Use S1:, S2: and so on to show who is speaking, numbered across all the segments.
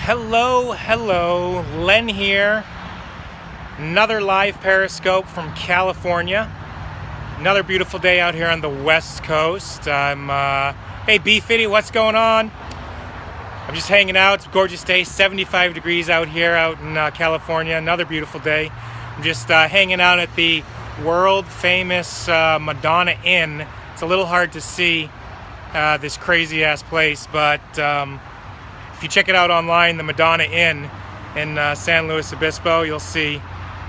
S1: Hello, Len here. Another live Periscope from California. Another beautiful day out here on the West Coast. Hey B-Fitty, what's going on? I'm just hanging out. It's a gorgeous day, 75 degrees out here out in California. Another beautiful day. I'm just hanging out at the world famous Madonna Inn. It's a little hard to see this crazy ass place, but if you check it out online, the Madonna Inn in San Luis Obispo, you'll see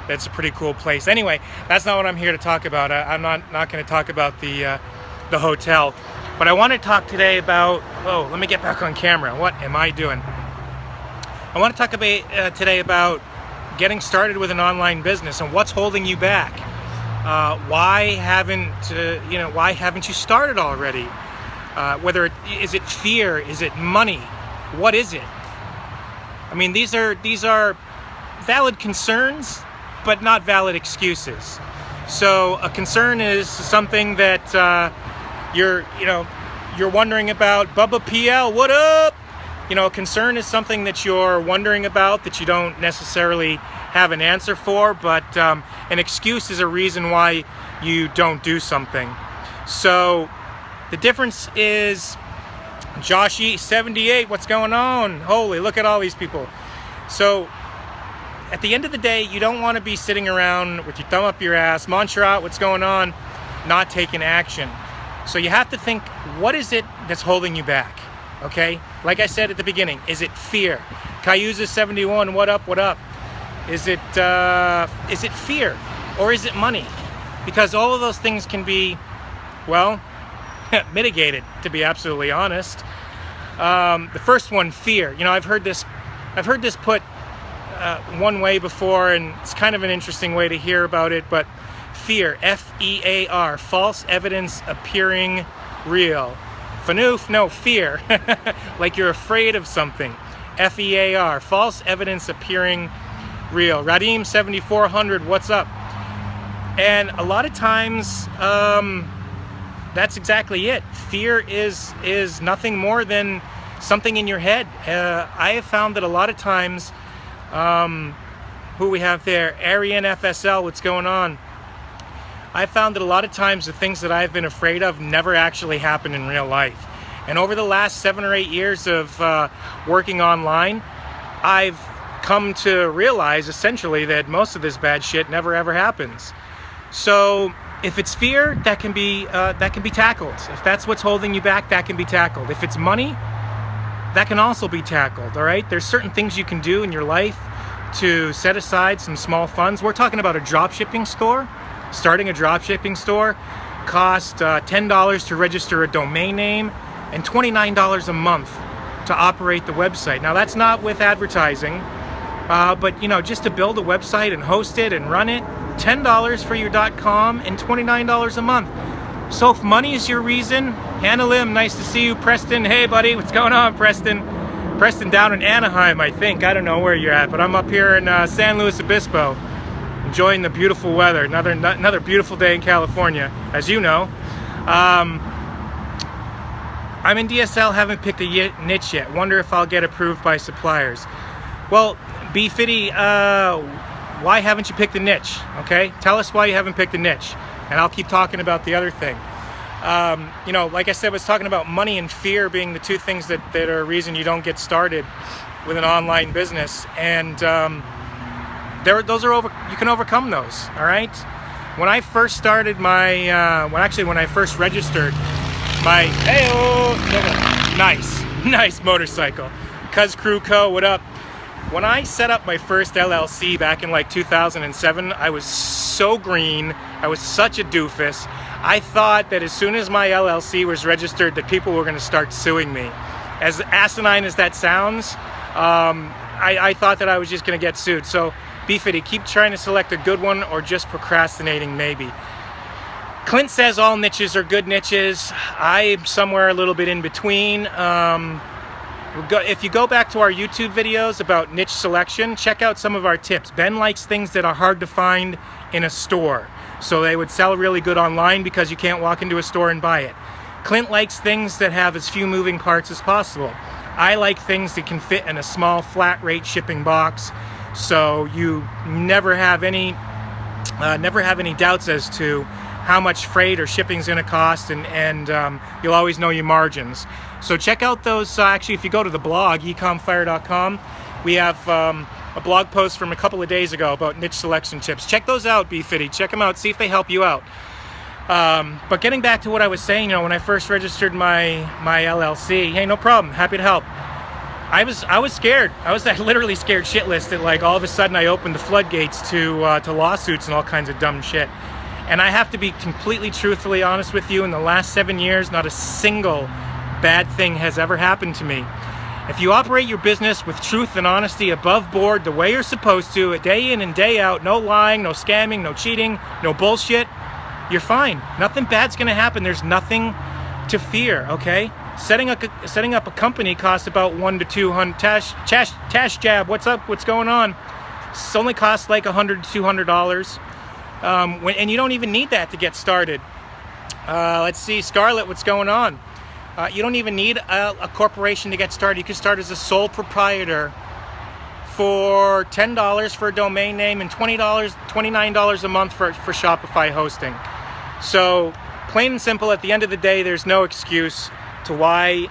S1: that's a pretty cool place. Anyway, that's not what I'm here to talk about. I'm not going to talk about the hotel, but I want to talk today about. Oh, let me get back on camera. What am I doing? I want to talk about today about getting started with an online business and what's holding you back. Why haven't you started already? Is it fear? Is it money? What is it? I mean, these are valid concerns, but not valid excuses. So a concern is something that you're wondering about. Bubba PL, what up? A concern is something that you're wondering about that you don't necessarily have an answer for, but an excuse is a reason why you don't do something. So the difference is Joshy 78, what's going on? Holy, look at all these people. So at the end of the day, you don't want to be sitting around with your thumb up your ass, Montserrat, what's going on, not taking action. So you have to think, what is it that's holding you back? Okay, like I said at the beginning, is it fear? Cayuza 71, what up? Is it fear, or is it money? Because all of those things can be, well, mitigated, to be absolutely honest. The first one, fear. I've heard this put one way before, and it's kind of an interesting way to hear about it. But fear, F-E-A-R, false evidence appearing real. Fanoof, no, fear, like you're afraid of something. F-E-A-R, false evidence appearing real. Radim 7400, what's up? And a lot of times, that's exactly it. Fear is nothing more than something in your head. I have found that a lot of times, who we have there, Arian FSL, what's going on? I found that a lot of times the things that I've been afraid of never actually happen in real life. And over the last 7 or 8 years of working online, I've come to realize essentially that most of this bad shit never ever happens. So if it's fear, that can be tackled. If that's what's holding you back, that can be tackled. If it's money, that can also be tackled. All right, there's certain things you can do in your life to set aside some small funds. We're talking about a drop shipping store. Starting a drop shipping store costs $10 to register a domain name and $29 a month to operate the website. Now that's not with advertising, but just to build a website and host it and run it, $10 for your .com and $29 a month. So if money is your reason, Hannah Lim, nice to see you. Preston, hey buddy, what's going on, Preston? Preston down in Anaheim, I think. I don't know where you're at, but I'm up here in San Luis Obispo, enjoying the beautiful weather. Another beautiful day in California, as you know. I'm in DSL, haven't picked a niche yet. Wonder if I'll get approved by suppliers. Well, B-Fitty, why haven't you picked a niche? Okay, tell us why you haven't picked a niche, and I'll keep talking about the other thing. Like I said, I was talking about money and fear being the two things that are a reason you don't get started with an online business, and you can overcome those. All right. When I first started my, when I first registered my, nice motorcycle, Cuz Crew Co. What up? When I set up my first LLC back in like 2007, I was so green. I was such a doofus. I thought that as soon as my LLC was registered that people were going to start suing me. As asinine as that sounds, I thought that I was just going to get sued. So B-Fitty, keep trying to select a good one or just procrastinating maybe. Clint says all niches are good niches. I'm somewhere a little bit in between. If you go back to our YouTube videos about niche selection, check out some of our tips. Ben likes things that are hard to find in a store, so they would sell really good online because you can't walk into a store and buy it. Clint likes things that have as few moving parts as possible. I like things that can fit in a small flat rate shipping box, so you never have any doubts as to how much freight or shipping is going to cost, and you'll always know your margins. So check out those. Actually, if you go to the blog, EcomFire.com, we have a blog post from a couple of days ago about niche selection tips. Check those out, BFitty. Check them out. See if they help you out. But getting back to what I was saying, when I first registered my LLC, hey, no problem, happy to help. I was scared. I was literally scared shitless that like all of a sudden I opened the floodgates to lawsuits and all kinds of dumb shit. And I have to be completely truthfully honest with you, in the last 7 years, not a single bad thing has ever happened to me. If you operate your business with truth and honesty above board, the way you're supposed to, day in and day out, no lying, no scamming, no cheating, no bullshit, you're fine. Nothing bad's going to happen. There's nothing to fear, okay? Setting up a company costs about $100 to $200. Tash Jab, what's up? What's going on? It only costs like $100 to $200. And you don't even need that to get started. Let's see, Scarlett, what's going on? You don't even need a corporation to get started. You can start as a sole proprietor for $10 for a domain name and $29 a month for Shopify hosting. So plain and simple, at the end of the day, there's no excuse to why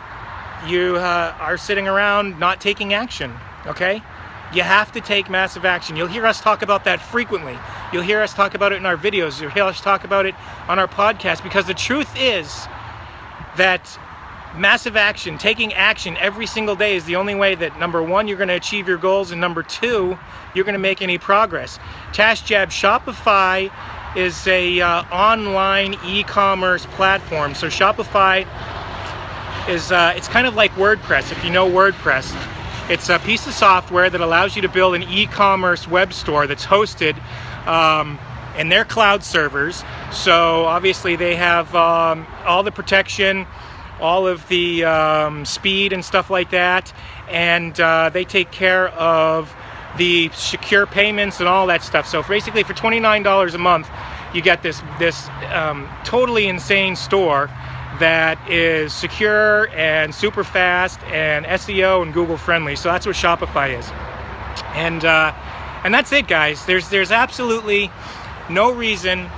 S1: you are sitting around not taking action, okay? You have to take massive action. You'll hear us talk about that frequently. You'll hear us talk about it in our videos. You'll hear us talk about it on our podcast, because the truth is that massive action, taking action every single day, is the only way that, number one, you're going to achieve your goals, and number two, you're going to make any progress. Tash Jab, Shopify is a online e-commerce platform. So Shopify is it's kind of like WordPress, if you know WordPress. It's a piece of software that allows you to build an e-commerce web store that's hosted in their cloud servers. So obviously they have all the protection, all of the speed and stuff like that, and they take care of the secure payments and all that stuff. So basically for $29 a month, you get this totally insane store that is secure and super fast and SEO and Google friendly. So that's what Shopify is, and that's it, guys. There's absolutely no reason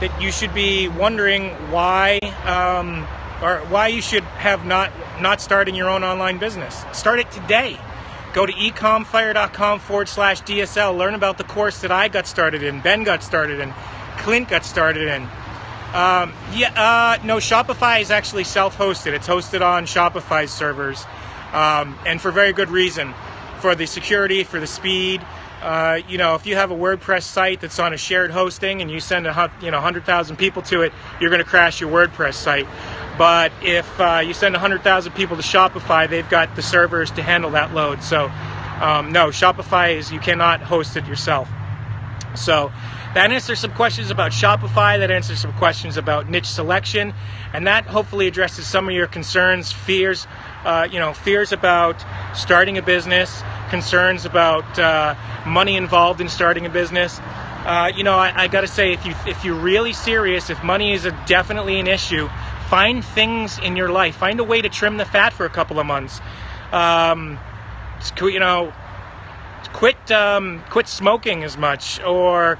S1: that you should be wondering why or why you should have not starting your own online business. Start it today. Go to EcomFire.com/DSL. Learn about the course that I got started in, Ben got started in, Clint got started in. No, Shopify is actually self-hosted. It's hosted on Shopify's servers, and for very good reason. For the security, for the speed. If you have a WordPress site that's on a shared hosting and you send 100,000 people to it, you're going to crash your WordPress site. But if you send 100,000 people to Shopify, they've got the servers to handle that load. So, no, Shopify you cannot host it yourself. So that answers some questions about Shopify, that answers some questions about niche selection, and that hopefully addresses some of your concerns, fears about starting a business, concerns about money involved in starting a business. I got to say, if you're really serious, if money is definitely an issue, find things in your life. Find a way to trim the fat for a couple of months. Quit smoking as much, or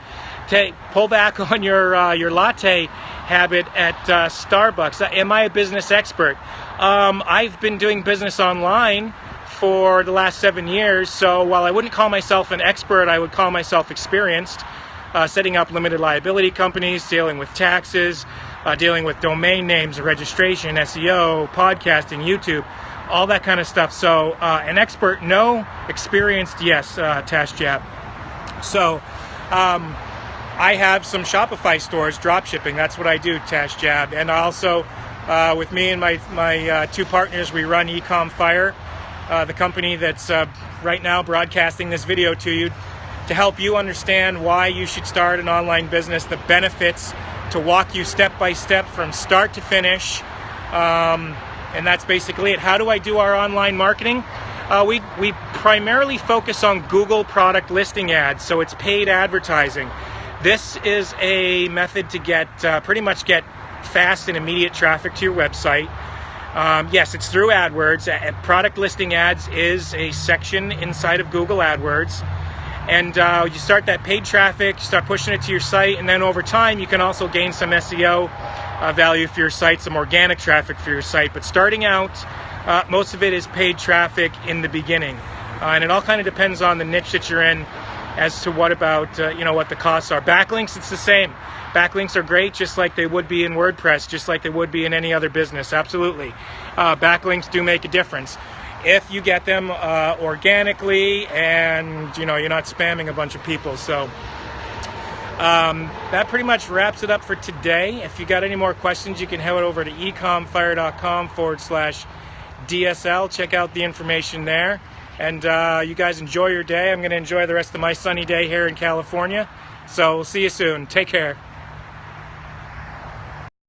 S1: pull back on your latte habit at Starbucks. Am I a business expert? I've been doing business online for the last 7 years, so while I wouldn't call myself an expert, I would call myself experienced, setting up limited liability companies, dealing with taxes, dealing with domain names, registration, SEO, podcasting, YouTube, all that kind of stuff. So an expert, no. Experienced, yes, Tash Jab. So I have some Shopify stores, drop shipping. That's what I do, Tash Jab. And also, with me and my two partners, we run EcomFire, the company that's right now broadcasting this video to you to help you understand why you should start an online business, the benefits, to walk you step by step from start to finish. And that's basically it. How do I do our online marketing? We primarily focus on Google product listing ads, so it's paid advertising. This is a method to pretty much get fast and immediate traffic to your website. Yes, it's through AdWords. Product listing ads is a section inside of Google AdWords. And you start that paid traffic, you start pushing it to your site, and then over time you can also gain some SEO value for your site, some organic traffic for your site. But starting out, most of it is paid traffic in the beginning. And it all kind of depends on the niche that you're in as to what about, what the costs are. Backlinks, it's the same. Backlinks are great, just like they would be in WordPress, just like they would be in any other business. Absolutely. Backlinks do make a difference if you get them organically and you're not spamming a bunch of people. So that pretty much wraps it up for today. If you got any more questions, you can head over to ecomfire.com/DSL. Check out the information there. And you guys enjoy your day. I'm going to enjoy the rest of my sunny day here in California. So we'll see you soon. Take care.